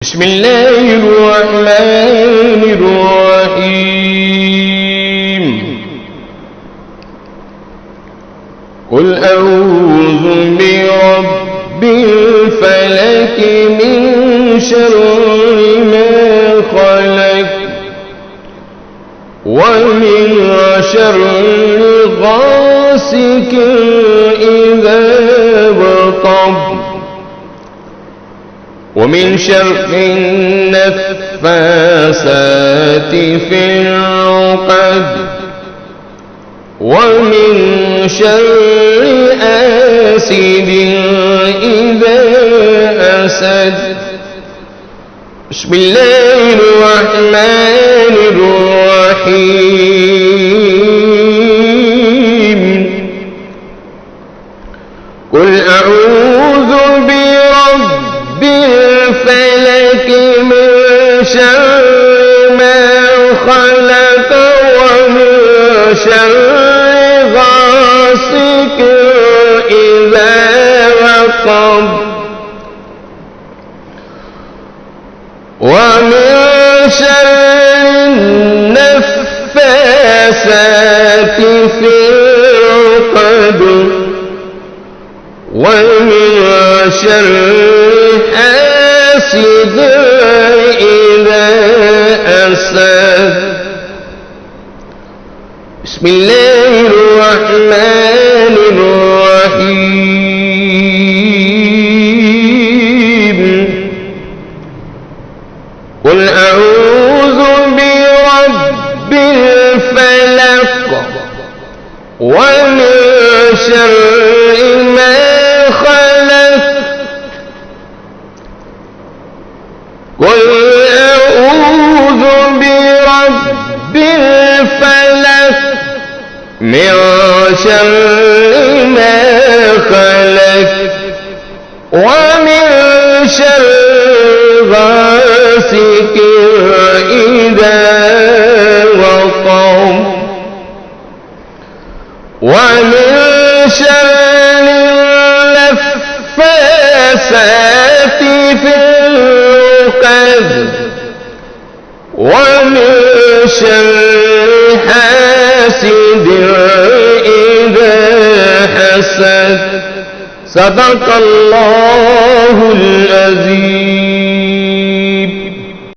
بسم الله الرحمن الرحيم قل أعوذ برب الفلك من شر ما خلق ومن شر غاسق إذا وقب ومن شر النفاثات في العقد ومن شر حاسد إذا حسد بسم الله الرحمن الرحيم قل أعوذ برب الفلك من شر ما خلق ومن شر غاسق إذا وقب ومن شر النفاثات في العقد ومن شر حاسد إذا حسد بسم الله الرحمن الرحيم قل أعوذ برب الفلق ومن شر ما خلق قل أعوذ برب الفلق من شر ما خلق ومن شر غاسق إذا وقب ومن شر النفاثات في العقد ومن شر حاسد إذا حسد صدق الله العظيم.